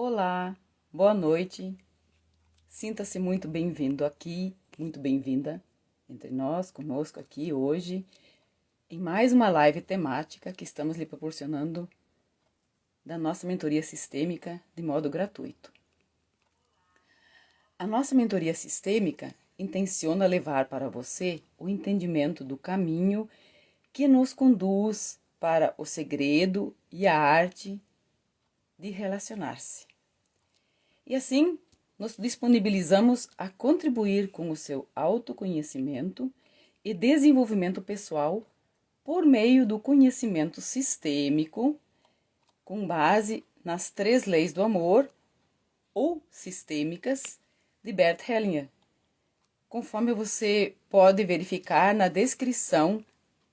Olá, boa noite. Sinta-se muito bem-vindo aqui, muito bem-vinda entre nós, conosco aqui hoje, em mais uma live temática que estamos lhe proporcionando da nossa mentoria sistêmica de modo gratuito. A nossa mentoria sistêmica intenciona levar para você o entendimento do caminho que nos conduz para o segredo e a arte de relacionar-se. E assim, nos disponibilizamos a contribuir com o seu autoconhecimento e desenvolvimento pessoal por meio do conhecimento sistêmico, com base nas 3 leis do amor ou sistêmicas de Bert Hellinger, conforme você pode verificar na descrição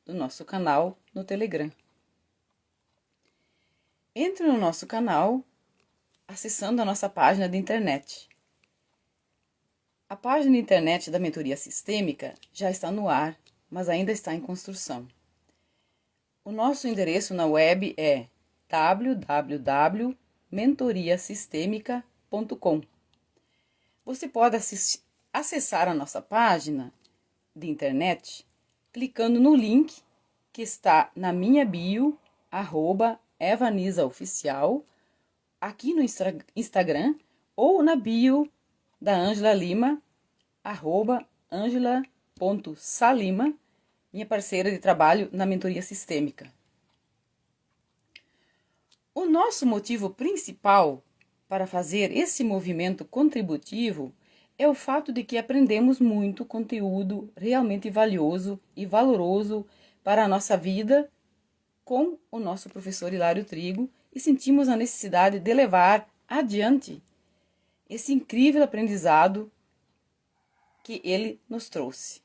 do nosso canal no Telegram. Entre no nosso canal acessando a nossa página de internet. A página de internet da mentoria sistêmica já está no ar, mas ainda está em construção. O nosso endereço na web é www.mentoriasistemica.com. Você pode acessar a nossa página de internet clicando no link que está na minha bio, @evanisaoficial, aqui no Instagram, ou na bio da Ângela Lima, @angela.salima, minha parceira de trabalho na mentoria sistêmica. O nosso motivo principal para fazer esse movimento contributivo é o fato de que aprendemos muito conteúdo realmente valioso e valoroso para a nossa vida com o nosso professor Hilário Trigo e sentimos a necessidade de levar adiante esse incrível aprendizado que ele nos trouxe.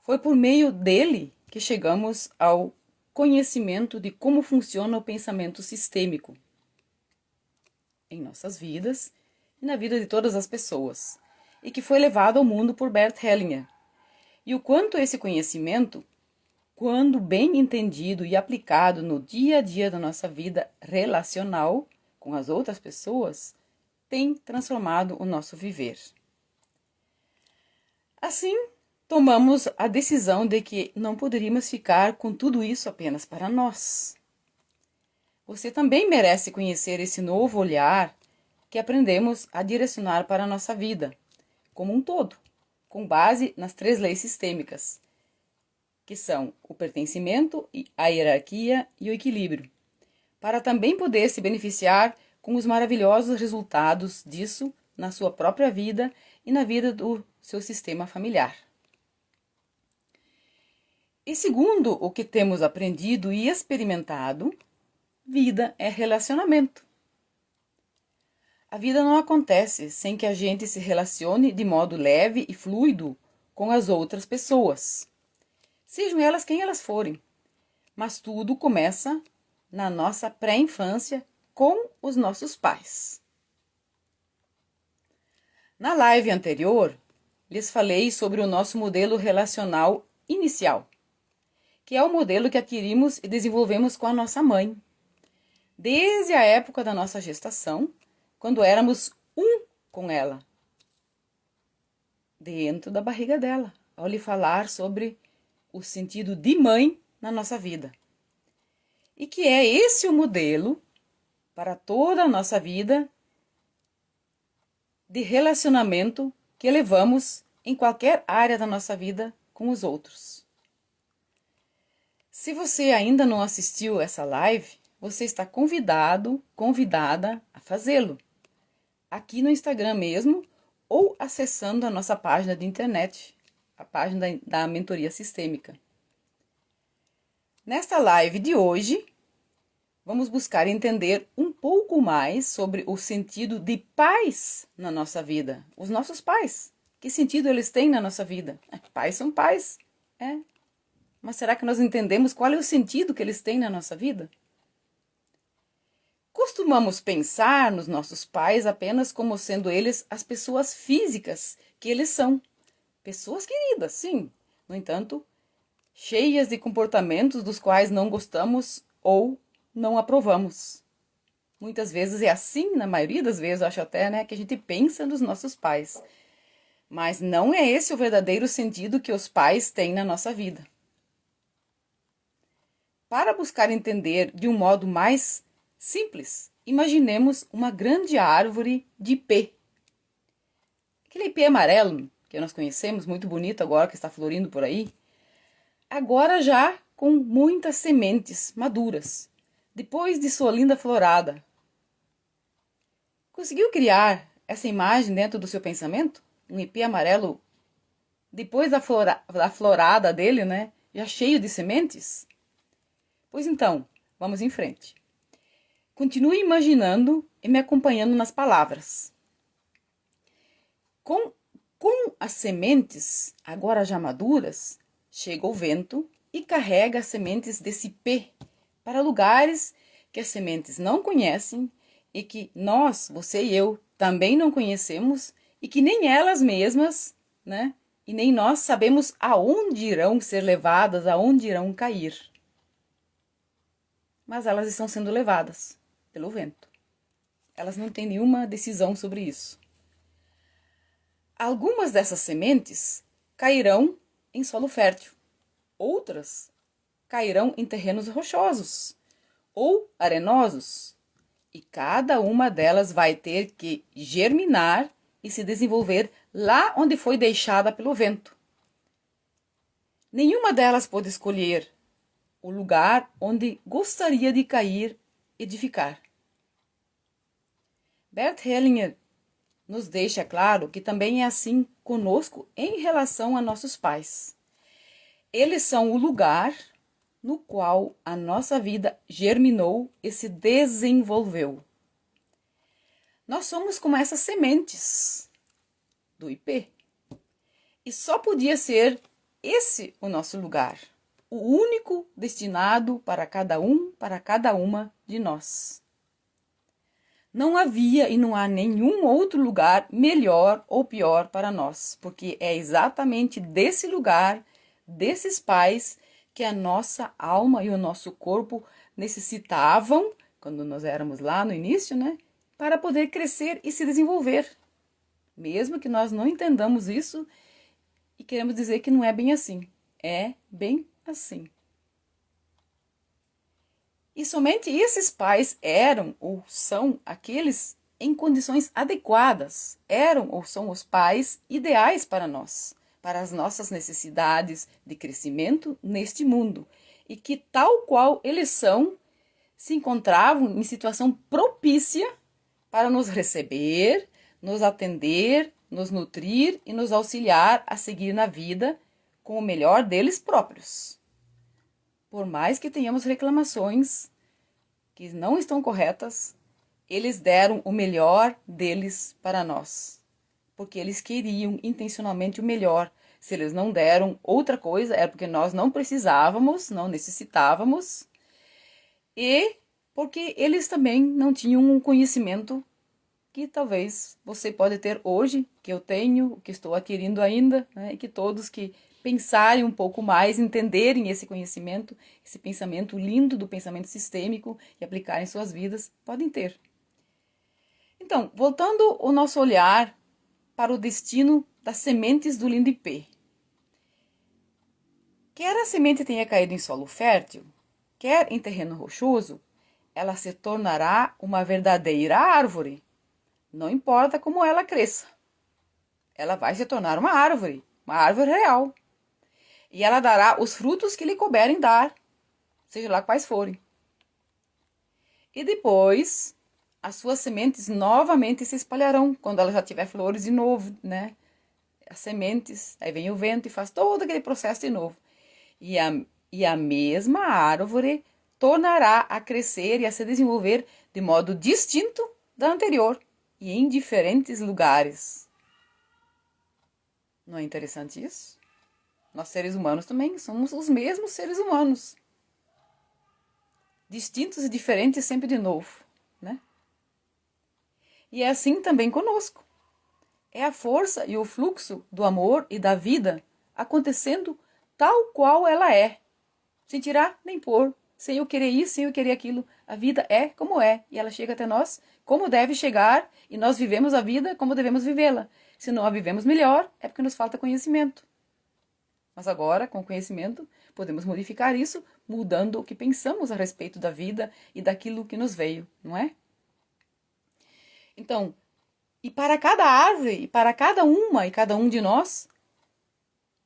Foi por meio dele que chegamos ao conhecimento de como funciona o pensamento sistêmico em nossas vidas e na vida de todas as pessoas, e que foi levado ao mundo por Bert Hellinger. E o quanto esse conhecimento, quando bem entendido e aplicado no dia a dia da nossa vida relacional com as outras pessoas, tem transformado o nosso viver. Assim, tomamos a decisão de que não poderíamos ficar com tudo isso apenas para nós. Você também merece conhecer esse novo olhar que aprendemos a direcionar para a nossa vida, como um todo, com base nas 3 leis sistêmicas, que são o pertencimento, a hierarquia e o equilíbrio, para também poder se beneficiar com os maravilhosos resultados disso na sua própria vida e na vida do seu sistema familiar. E segundo o que temos aprendido e experimentado, vida é relacionamento. A vida não acontece sem que a gente se relacione de modo leve e fluido com as outras pessoas, sejam elas quem elas forem. Mas tudo começa na nossa pré-infância com os nossos pais. Na live anterior, lhes falei sobre o nosso modelo relacional inicial, que é o modelo que adquirimos e desenvolvemos com a nossa mãe, desde a época da nossa gestação, quando éramos um com ela, dentro da barriga dela, ao lhe falar sobre o sentido de mãe na nossa vida. E que é esse o modelo para toda a nossa vida de relacionamento que levamos em qualquer área da nossa vida com os outros. Se você ainda não assistiu essa live, você está convidada a fazê-lo, aqui no Instagram mesmo, ou acessando a nossa página de internet, a página da mentoria sistêmica. Nesta live de hoje, vamos buscar entender um pouco mais sobre o sentido de pais na nossa vida. Os nossos pais, que sentido eles têm na nossa vida? Pais são pais, mas será que nós entendemos qual é o sentido que eles têm na nossa vida? Costumamos pensar nos nossos pais apenas como sendo eles as pessoas físicas que eles são. Pessoas queridas, sim. No entanto, cheias de comportamentos dos quais não gostamos ou não aprovamos. Muitas vezes é assim, na maioria das vezes, eu acho até, né, que a gente pensa nos nossos pais. Mas não é esse o verdadeiro sentido que os pais têm na nossa vida. Para buscar entender de um modo mais simples, imaginemos uma grande árvore de ipê. Aquele ipê amarelo que nós conhecemos, muito bonito agora, que está florindo por aí, agora já com muitas sementes maduras, depois de sua linda florada. Conseguiu criar essa imagem dentro do seu pensamento? Um ipê amarelo, depois da florada dele, né? Já cheio de sementes? Pois então, vamos em frente. Continue imaginando e me acompanhando nas palavras. Com as sementes, agora já maduras, chega o vento e carrega as sementes desse ipê para lugares que as sementes não conhecem e que nós, você e eu, também não conhecemos e que nem elas mesmas, né? E nem nós sabemos aonde irão ser levadas, aonde irão cair. Mas elas estão sendo levadas pelo vento. Elas não têm nenhuma decisão sobre isso. Algumas dessas sementes cairão em solo fértil, outras cairão em terrenos rochosos ou arenosos, e cada uma delas vai ter que germinar e se desenvolver lá onde foi deixada pelo vento. Nenhuma delas pode escolher o lugar onde gostaria de cair e de ficar. Bert Hellinger nos deixa claro que também é assim conosco em relação a nossos pais. Eles são o lugar no qual a nossa vida germinou e se desenvolveu. Nós somos como essas sementes do ipê. E só podia ser esse o nosso lugar, o único destinado para cada uma de nós. Não havia e não há nenhum outro lugar melhor ou pior para nós, porque é exatamente desse lugar, desses pais, que a nossa alma e o nosso corpo necessitavam, quando nós éramos lá no início, né, para poder crescer e se desenvolver. Mesmo que nós não entendamos isso e queremos dizer que não é bem assim. É bem assim. E somente esses pais eram ou são aqueles em condições adequadas, eram ou são os pais ideais para nós, para as nossas necessidades de crescimento neste mundo, e que, tal qual eles são, se encontravam em situação propícia para nos receber, nos atender, nos nutrir e nos auxiliar a seguir na vida com o melhor deles próprios. Por mais que tenhamos reclamações que não estão corretas, eles deram o melhor deles para nós, porque eles queriam intencionalmente o melhor. Se eles não deram outra coisa, é porque nós não precisávamos, não necessitávamos, e porque eles também não tinham um conhecimento que talvez você pode ter hoje, que eu tenho, que estou adquirindo ainda, né? E que todos que pensarem um pouco mais, entenderem esse conhecimento, esse pensamento lindo do pensamento sistêmico e aplicarem em suas vidas, podem ter. Então, voltando o nosso olhar para o destino das sementes do lindo ipê. Quer a semente tenha caído em solo fértil, quer em terreno rochoso, ela se tornará uma verdadeira árvore. Não importa como ela cresça. Ela vai se tornar uma árvore real. E ela dará os frutos que lhe couberem dar, seja lá quais forem. E depois, as suas sementes novamente se espalharão, quando ela já tiver flores de novo, né? As sementes, aí vem o vento e faz todo aquele processo de novo. E a mesma árvore tornará a crescer e a se desenvolver de modo distinto da anterior e em diferentes lugares. Não é interessante isso? Nós, seres humanos, também somos os mesmos seres humanos. Distintos e diferentes sempre de novo, né? E é assim também conosco. É a força e o fluxo do amor e da vida acontecendo tal qual ela é, sem tirar nem pôr, sem eu querer isso, sem eu querer aquilo. A vida é como é, e ela chega até nós como deve chegar, e nós vivemos a vida como devemos vivê-la. Se não a vivemos melhor, é porque nos falta conhecimento. Mas agora, com conhecimento, podemos modificar isso, mudando o que pensamos a respeito da vida e daquilo que nos veio, não é? Então, e para cada árvore, e para cada uma e cada um de nós,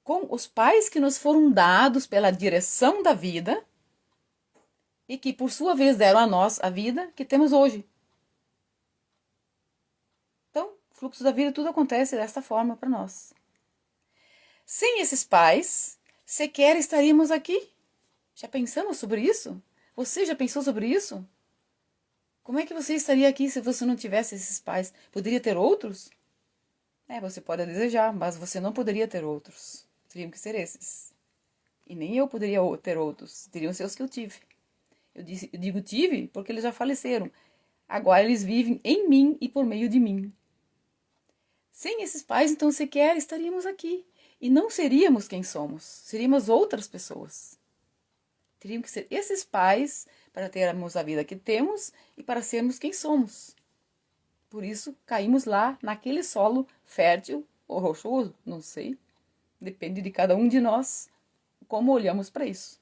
com os pais que nos foram dados pela direção da vida e que, por sua vez, deram a nós a vida que temos hoje. Então, o fluxo da vida, tudo acontece desta forma para nós. Sem esses pais, sequer estaríamos aqui. Já pensamos sobre isso? Você já pensou sobre isso? Como é que você estaria aqui se você não tivesse esses pais? Poderia ter outros? Você pode desejar, mas você não poderia ter outros. Teriam que ser esses. E nem eu poderia ter outros. Teriam ser os que eu tive. Eu digo tive porque eles já faleceram. Agora eles vivem em mim e por meio de mim. Sem esses pais, então, sequer estaríamos aqui. E não seríamos quem somos. Seríamos outras pessoas. Teriam que ser esses pais para termos a vida que temos e para sermos quem somos. Por isso, caímos lá, naquele solo fértil ou rochoso, não sei. Depende de cada um de nós, como olhamos para isso.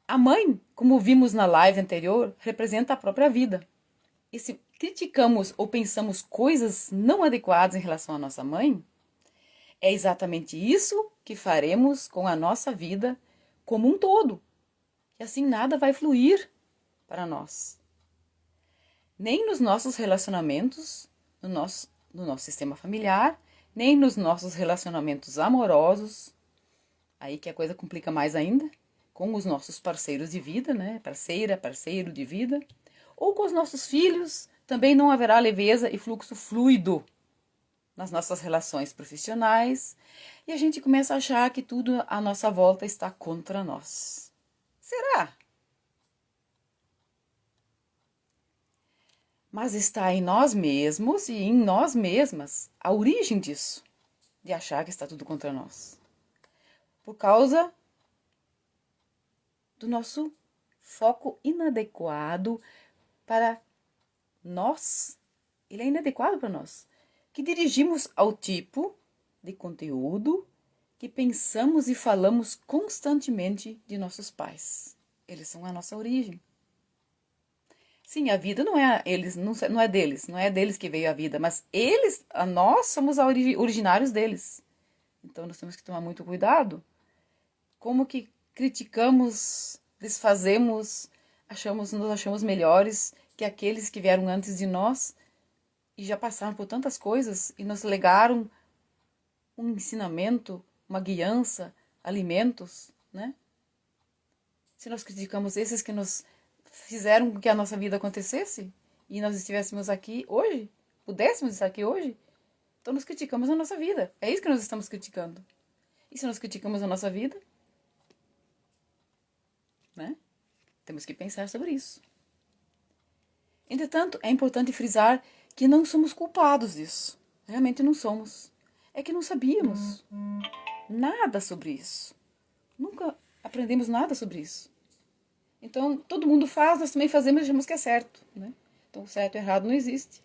A mãe, como vimos na live anterior, representa a própria vida. E se criticamos ou pensamos coisas não adequadas em relação à nossa mãe, é exatamente isso que faremos com a nossa vida como um todo. E assim nada vai fluir para nós. Nem nos nossos relacionamentos, no nosso sistema familiar, nem nos nossos relacionamentos amorosos, aí que a coisa complica mais ainda, com os nossos parceiros de vida, né? Parceira, parceiro de vida, ou com os nossos filhos, também não haverá leveza e fluxo fluido nas nossas relações profissionais, e a gente começa a achar que tudo à nossa volta está contra nós. Será? Mas está em nós mesmos e em nós mesmas a origem disso, de achar que está tudo contra nós. Por causa do nosso foco inadequado para nós. Ele é inadequado para nós. Que dirigimos ao tipo de conteúdo que pensamos e falamos constantemente de nossos pais. Eles são a nossa origem. Sim, a vida não é eles, não é deles, não é deles que veio a vida, mas eles, nós somos originários deles. Então nós temos que tomar muito cuidado. Como que criticamos, desfazemos, nos achamos melhores que aqueles que vieram antes de nós e já passaram por tantas coisas e nos legaram um ensinamento, uma guiança, alimentos, né? Se nós criticamos esses que nos fizeram com que a nossa vida acontecesse e nós estivéssemos aqui hoje, pudéssemos estar aqui hoje, então nós criticamos a nossa vida. É isso que nós estamos criticando. E se nós criticamos a nossa vida, né? Temos que pensar sobre isso. Entretanto, é importante frisar que não somos culpados disso. Realmente não somos. É que não sabíamos nada sobre isso. Nunca aprendemos nada sobre isso. Então, todo mundo faz, nós também fazemos e achamos que é certo, né? Então, certo e errado não existe.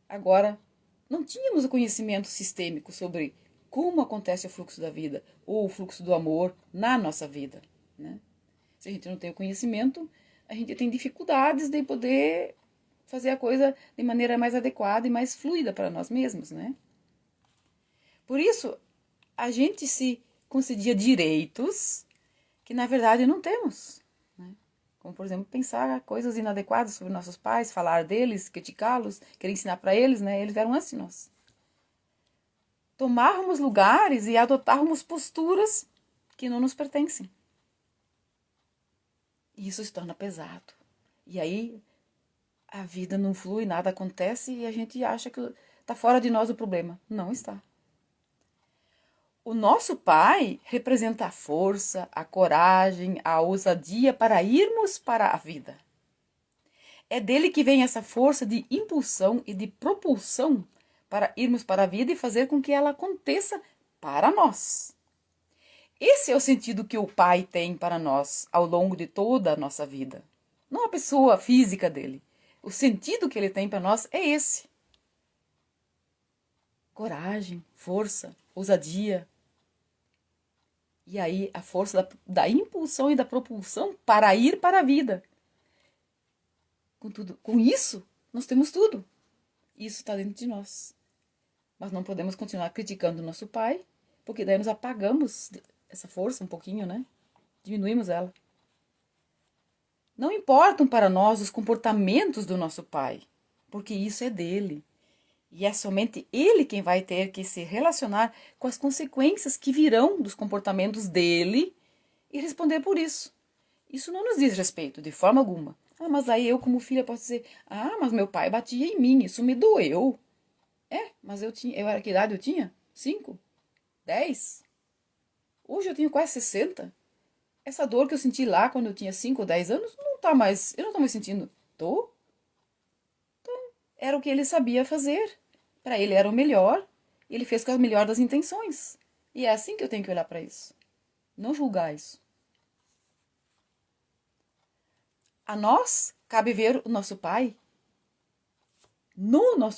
Agora, não tínhamos o conhecimento sistêmico sobre como acontece o fluxo da vida ou o fluxo do amor na nossa vida, né? Se a gente não tem o conhecimento, a gente tem dificuldades de poder fazer a coisa de maneira mais adequada e mais fluida para nós mesmos, né? Por isso, a gente se concedia direitos que, na verdade, não temos, né? Como, por exemplo, pensar coisas inadequadas sobre nossos pais, falar deles, criticá-los, querer ensinar para eles, né? Eles vieram antes de nós. Tomarmos lugares e adotarmos posturas que não nos pertencem. E isso se torna pesado. E aí a vida não flui, nada acontece e a gente acha que está fora de nós o problema. Não está. O nosso pai representa a força, a coragem, a ousadia para irmos para a vida. É dele que vem essa força de impulsão e de propulsão para irmos para a vida e fazer com que ela aconteça para nós. Esse é o sentido que o Pai tem para nós ao longo de toda a nossa vida. Não a pessoa física dele. O sentido que ele tem para nós é esse. Coragem, força, ousadia. E aí a força da impulsão e da propulsão para ir para a vida. Com isso, nós temos tudo. Isso está dentro de nós. Mas não podemos continuar criticando o nosso pai, porque daí nós apagamos essa força um pouquinho, né? Diminuímos ela. Não importam para nós os comportamentos do nosso pai, porque isso é dele. E é somente ele quem vai ter que se relacionar com as consequências que virão dos comportamentos dele e responder por isso. Isso não nos diz respeito, de forma alguma. Ah, mas aí eu, como filha, posso dizer: ah, mas meu pai batia em mim, isso me doeu. É, mas eu era que idade eu tinha? 5? 10? Hoje eu tenho quase 60. Essa dor que eu senti lá quando eu tinha 5 ou 10 anos, não tá mais, eu não tô mais sentindo. Tô? Era o que ele sabia fazer. Para ele era o melhor, e ele fez com a melhor das intenções. E é assim que eu tenho que olhar para isso. Não julgar isso. A nós cabe ver o nosso pai,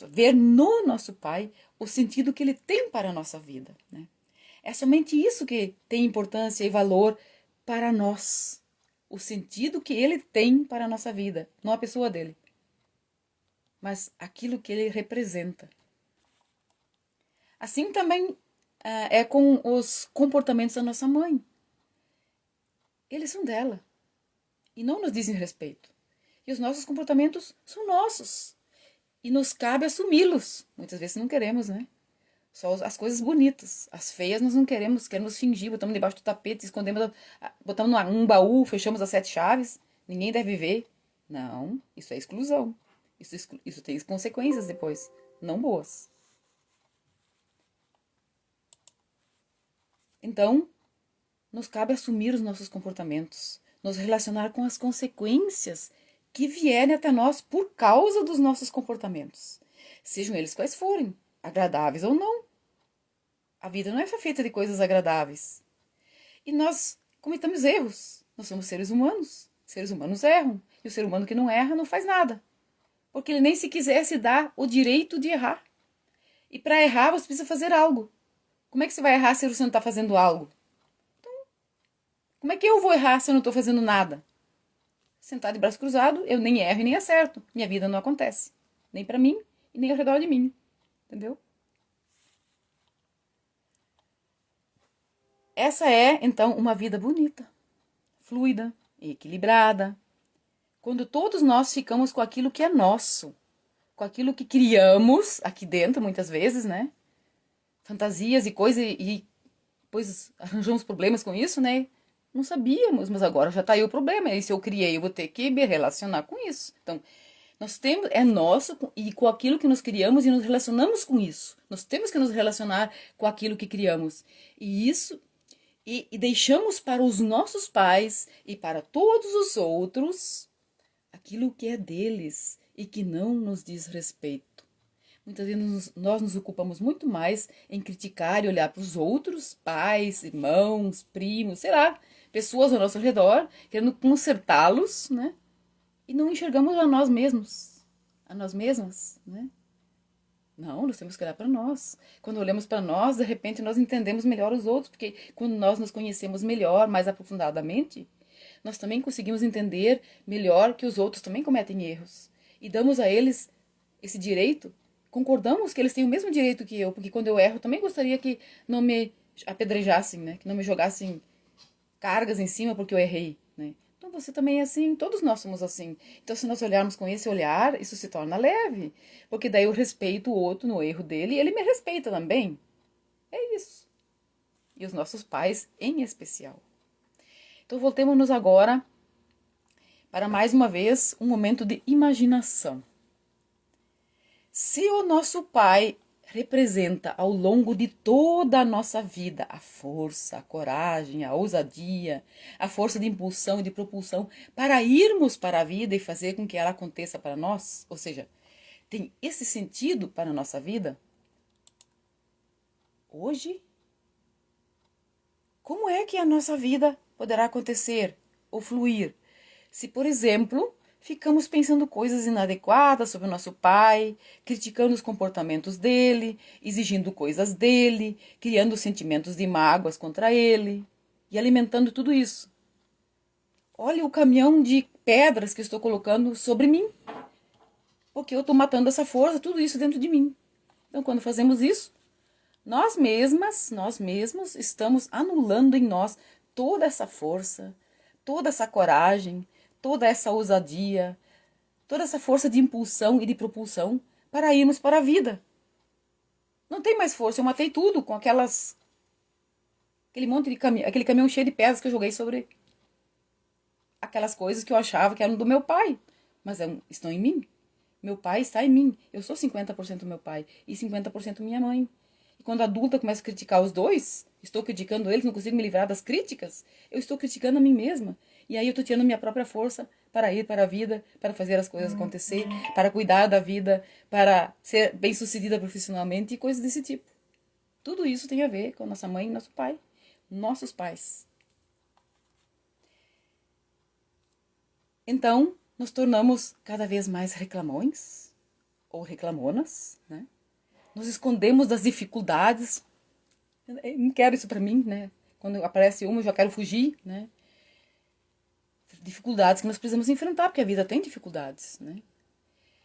ver no nosso pai o sentido que ele tem para a nossa vida, né? É somente isso que tem importância e valor para nós. O sentido que ele tem para a nossa vida, não a pessoa dele, mas aquilo que ele representa. Assim também é com os comportamentos da nossa mãe. Eles são dela e não nos dizem respeito. E os nossos comportamentos são nossos e nos cabe assumi-los. Muitas vezes não queremos, né? Só as coisas bonitas. As feias nós não queremos, queremos fingir, botamos debaixo do tapete, escondemos, botamos num baú, fechamos as 7 chaves. Ninguém deve ver. Não, isso é exclusão. Isso tem consequências depois, não boas. Então, nos cabe assumir os nossos comportamentos, nos relacionar com as consequências que vierem até nós por causa dos nossos comportamentos. Sejam eles quais forem, agradáveis ou não. A vida não é feita de coisas agradáveis. E nós cometemos erros. Nós somos seres humanos. Seres humanos erram. E o ser humano que não erra não faz nada. Porque ele nem se quiser se dá o direito de errar. E para errar você precisa fazer algo. Como é que você vai errar se você não está fazendo algo? Então, como é que eu vou errar se eu não estou fazendo nada? Sentado de braço cruzado, eu nem erro e nem acerto. Minha vida não acontece. Nem para mim e nem ao redor de mim. Entendeu? Essa é, então, uma vida bonita, fluida, equilibrada. Quando todos nós ficamos com aquilo que é nosso, com aquilo que criamos aqui dentro, muitas vezes, né? Fantasias e coisas, e depois arranjamos problemas com isso, né? Não sabíamos, mas agora já tá aí o problema. E se eu criei, eu vou ter que me relacionar com isso. Então, nós temos, é nosso e com aquilo que nós criamos e nos relacionamos com isso. Nós temos que nos relacionar com aquilo que criamos. E isso e deixamos para os nossos pais e para todos os outros aquilo que é deles e que não nos diz respeito. Muitas vezes nós nos ocupamos muito mais em criticar e olhar para os outros, pais, irmãos, primos, sei lá, pessoas ao nosso redor, querendo consertá-los, né? E não enxergamos a nós mesmos, a nós mesmas, né? Não, nós temos que olhar para nós. Quando olhamos para nós, de repente nós entendemos melhor os outros, porque quando nós nos conhecemos melhor, mais aprofundadamente, nós também conseguimos entender melhor que os outros também cometem erros. E damos a eles esse direito, concordamos que eles têm o mesmo direito que eu, porque quando eu erro, eu também gostaria que não me apedrejassem, né? Que não me jogassem cargas em cima porque eu errei, né? Então você também é assim, todos nós somos assim. Então se nós olharmos com esse olhar, isso se torna leve, porque daí eu respeito o outro no erro dele e ele me respeita também. É isso. E os nossos pais em especial. Então voltemos-nos agora para mais uma vez um momento de imaginação. Se o nosso pai representa ao longo de toda a nossa vida a força, a coragem, a ousadia, a força de impulsão e de propulsão para irmos para a vida e fazer com que ela aconteça para nós, ou seja, tem esse sentido para a nossa vida, hoje, Como é que a nossa vida poderá acontecer ou fluir se, por exemplo, ficamos pensando coisas inadequadas sobre o nosso pai, criticando os comportamentos dele, exigindo coisas dele, criando sentimentos de mágoas contra ele e alimentando tudo isso? Olha o caminhão de pedras que eu estou colocando sobre mim, porque eu estou matando essa força, tudo isso dentro de mim. Então, quando fazemos isso, nós mesmas, nós mesmos estamos anulando em nós toda essa força, toda essa coragem, toda essa ousadia, toda essa força de impulsão e de propulsão para irmos para a vida. Não tem mais força, eu matei tudo com aquele monte de aquele caminhão cheio de pedras que eu joguei sobre aquelas coisas que eu achava que eram do meu pai, mas estão em mim. Meu pai está em mim. Eu sou 50% meu pai e 50% minha mãe. E quando adulta começo a criticar os dois, estou criticando eles, não consigo me livrar das críticas, eu estou criticando a mim mesma. E aí eu estou tirando minha própria força para ir para a vida, para fazer as coisas acontecer, para cuidar da vida, para ser bem-sucedida profissionalmente e coisas desse tipo. Tudo isso tem a ver com nossa mãe e nosso pai, nossos pais. Então, nos tornamos cada vez mais reclamões ou reclamonas, né? Nos escondemos das dificuldades. Eu não quero isso pra mim, né? Quando aparece uma, eu já quero fugir, né? Dificuldades que nós precisamos enfrentar, porque a vida tem dificuldades, né?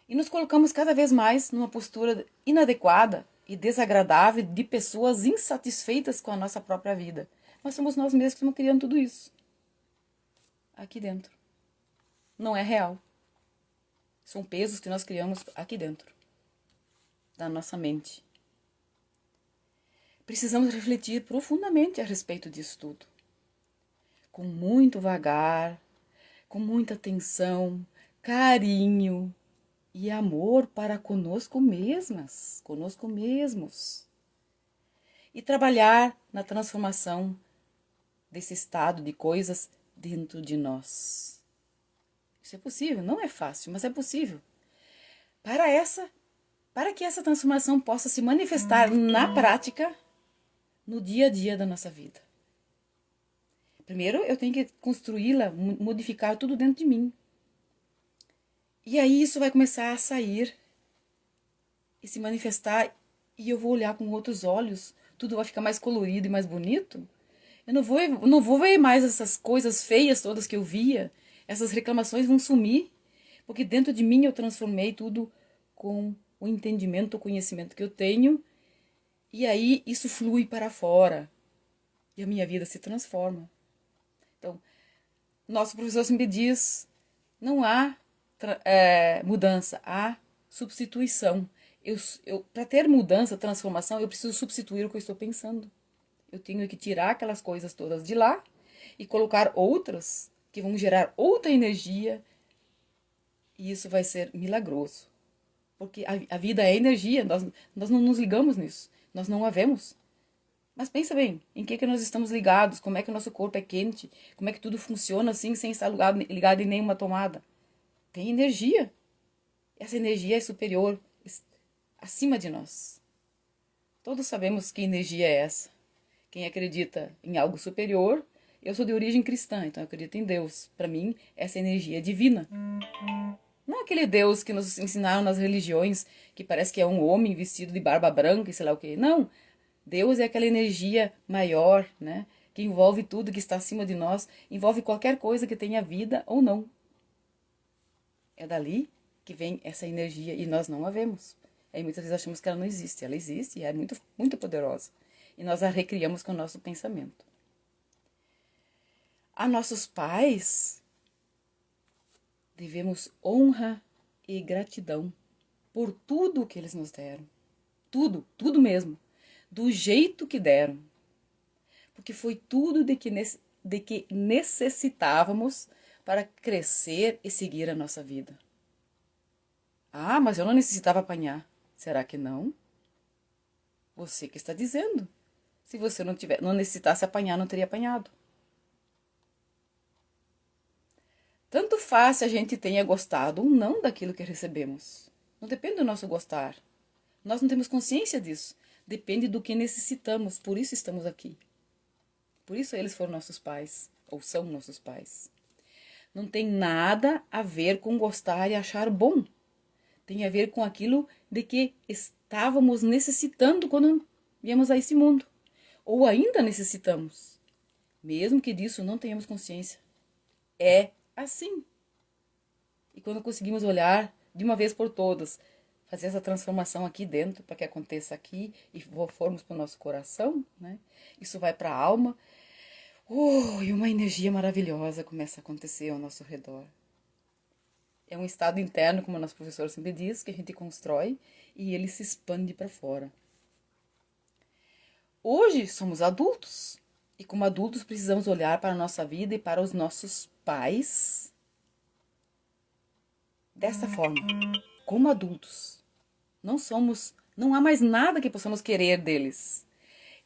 E nos colocamos cada vez mais numa postura inadequada e desagradável de pessoas insatisfeitas com a nossa própria vida. Mas somos nós mesmos que estamos criando tudo isso aqui dentro. Não é real. São pesos que nós criamos aqui dentro da nossa mente. Precisamos refletir profundamente a respeito disso tudo. Com muito vagar, com muita atenção, carinho e amor para conosco mesmas, conosco mesmos. E trabalhar na transformação desse estado de coisas dentro de nós. Isso é possível, não é fácil, mas é possível. Para que essa transformação possa se manifestar na prática, no dia a dia da nossa vida. Primeiro, eu tenho que construí-la, modificar tudo dentro de mim. E aí isso vai começar a sair e se manifestar, e eu vou olhar com outros olhos, tudo vai ficar mais colorido e mais bonito. Eu não vou ver mais essas coisas feias todas que eu via, essas reclamações vão sumir, porque dentro de mim eu transformei tudo com o entendimento, o conhecimento que eu tenho, e aí isso flui para fora, e a minha vida se transforma. Então, nosso professor sempre diz, não há mudança, há substituição. Para ter mudança, transformação, eu preciso substituir o que eu estou pensando. Eu tenho que tirar aquelas coisas todas de lá e colocar outras que vão gerar outra energia, e isso vai ser milagroso. Porque a vida é energia, nós não nos ligamos nisso, nós não a vemos. Mas pensa bem, em que nós estamos ligados, como é que o nosso corpo é quente, como é que tudo funciona assim, sem estar ligado em nenhuma tomada. Tem energia. Essa energia é superior, acima de nós. Todos sabemos que energia é essa. Quem acredita em algo superior, eu sou de origem cristã, então eu acredito em Deus. Para mim, essa energia é divina. Não aquele Deus que nos ensinaram nas religiões, que parece que é um homem vestido de barba branca e sei lá o quê. Não, Deus é aquela energia maior, né? Que envolve tudo que está acima de nós, envolve qualquer coisa que tenha vida ou não. É dali que vem essa energia e nós não a vemos. Aí muitas vezes achamos que ela não existe. Ela existe e é muito, muito poderosa. E nós a recriamos com o nosso pensamento. A nossos pais devemos honra e gratidão por tudo que eles nos deram. Tudo, tudo mesmo. Do jeito que deram. Porque foi tudo de que necessitávamos para crescer e seguir a nossa vida. Ah, mas eu não necessitava apanhar. Será que não? Você que está dizendo. Se você não necessitasse apanhar, não teria apanhado. Tanto faz se a gente tenha gostado ou não daquilo que recebemos. Não depende do nosso gostar. Nós não temos consciência disso. Depende do que necessitamos, por isso estamos aqui. Por isso eles foram nossos pais, ou são nossos pais. Não tem nada a ver com gostar e achar bom. Tem a ver com aquilo de que estávamos necessitando quando viemos a esse mundo. Ou ainda necessitamos. Mesmo que disso não tenhamos consciência. É assim. E quando conseguimos olhar de uma vez por todas, fazer essa transformação aqui dentro, para que aconteça aqui e formos para o nosso coração, né? Isso vai para a alma. E uma energia maravilhosa começa a acontecer ao nosso redor. É um estado interno, como o nosso professor sempre diz, que a gente constrói e ele se expande para fora. Hoje somos adultos e como adultos precisamos olhar para a nossa vida e para os nossos pais dessa forma, como adultos. Não há mais nada que possamos querer deles.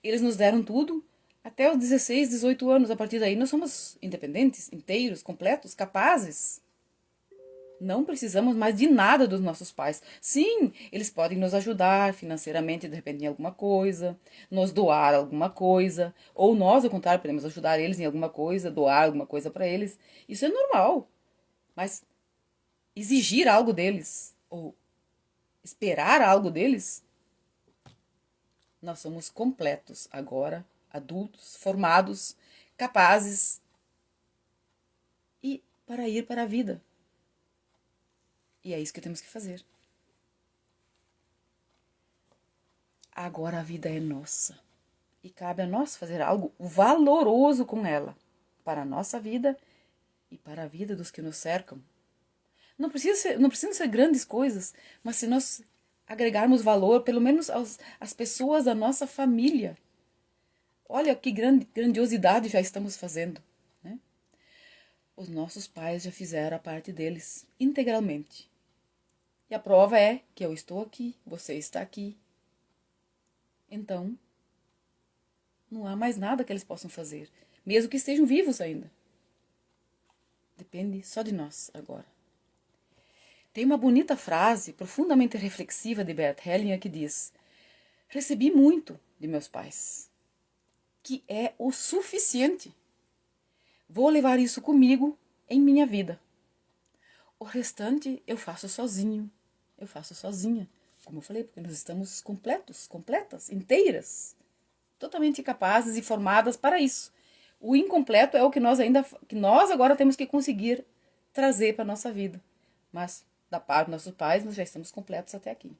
Eles nos deram tudo até os 16, 18 anos. A partir daí nós somos independentes, inteiros, completos, capazes. Não precisamos mais de nada dos nossos pais. Sim, eles podem nos ajudar financeiramente, de repente, em alguma coisa, nos doar alguma coisa, ou nós, ao contrário, podemos ajudar eles em alguma coisa, doar alguma coisa para eles. Isso é normal. Mas exigir algo deles, ou esperar algo deles, nós somos completos agora, adultos, formados, capazes e para ir para a vida. E é isso que temos que fazer. Agora a vida é nossa. E cabe a nós fazer algo valoroso com ela. Para a nossa vida e para a vida dos que nos cercam. Não precisam ser grandes coisas, mas se nós agregarmos valor, pelo menos às pessoas da nossa família. Olha que grandiosidade já estamos fazendo. Né? Os nossos pais já fizeram a parte deles integralmente. E a prova é que eu estou aqui, você está aqui. Então, não há mais nada que eles possam fazer, mesmo que estejam vivos ainda. Depende só de nós agora. Tem uma bonita frase, profundamente reflexiva, de Bert Hellinger, que diz: recebi muito de meus pais, que é o suficiente. Vou levar isso comigo em minha vida. O restante eu faço sozinho, eu faço sozinha. Como eu falei, porque nós estamos completos, completas, inteiras, totalmente capazes e formadas para isso. O incompleto é o que nós agora temos que conseguir trazer para a nossa vida. Mas da parte dos nossos pais, nós já estamos completos até aqui.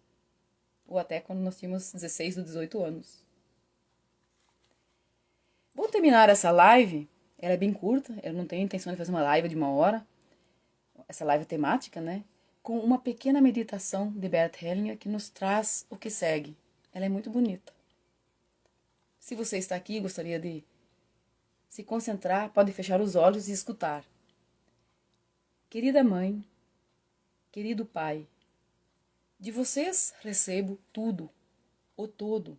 Ou até quando nós tínhamos 16 ou 18 anos. Vou terminar essa live. Ela é bem curta. Eu não tenho intenção de fazer uma live de 1 hora. Essa live temática, né? Com uma pequena meditação de Bert Hellinger que nos traz o que segue. Ela é muito bonita. Se você está aqui e gostaria de se concentrar, pode fechar os olhos e escutar. Querida mãe, querido pai, de vocês recebo tudo, o todo,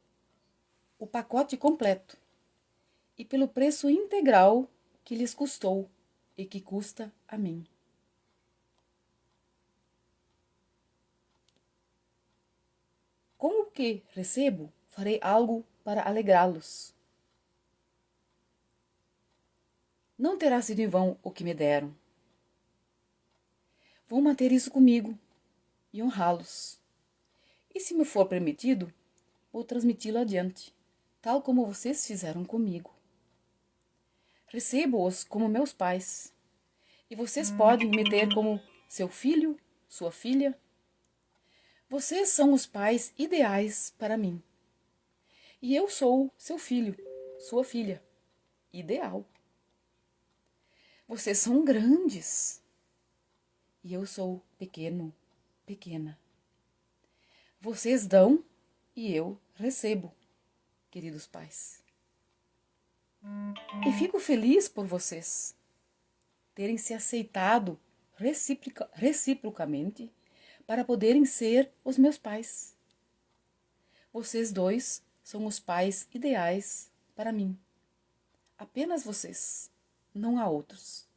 o pacote completo, e pelo preço integral que lhes custou e que custa a mim. Com o que recebo, farei algo para alegrá-los. Não terá sido em vão o que me deram. Vou manter isso comigo e honrá-los. E se me for permitido, vou transmiti-lo adiante, tal como vocês fizeram comigo. Recebo-os como meus pais, e vocês podem me ter como seu filho, sua filha. Vocês são os pais ideais para mim. E eu sou seu filho, sua filha, ideal. Vocês são grandes. E eu sou pequeno, pequena. Vocês dão e eu recebo, queridos pais. E fico feliz por vocês terem se aceitado reciprocamente para poderem ser os meus pais. Vocês dois são os pais ideais para mim. Apenas vocês, não há outros.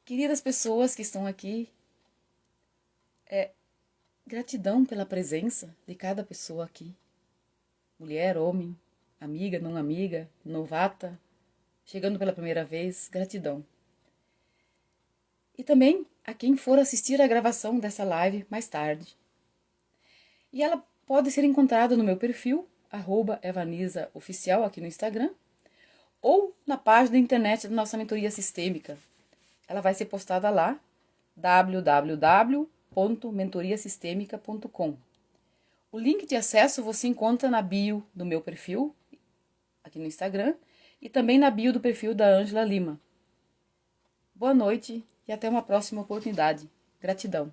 Queridas pessoas que estão aqui, gratidão pela presença de cada pessoa aqui. mulher, homem, amiga, não amiga, novata, chegando pela primeira vez, gratidão. E também a quem for assistir a gravação dessa live mais tarde. E ela pode ser encontrada no meu perfil, @evanisaoficial aqui no Instagram, ou na página da internet da nossa mentoria sistêmica. Ela vai ser postada lá, www.mentoriasistemica.com. O link de acesso você encontra na bio do meu perfil, aqui no Instagram, e também na bio do perfil da Ângela Lima. Boa noite e até uma próxima oportunidade. Gratidão.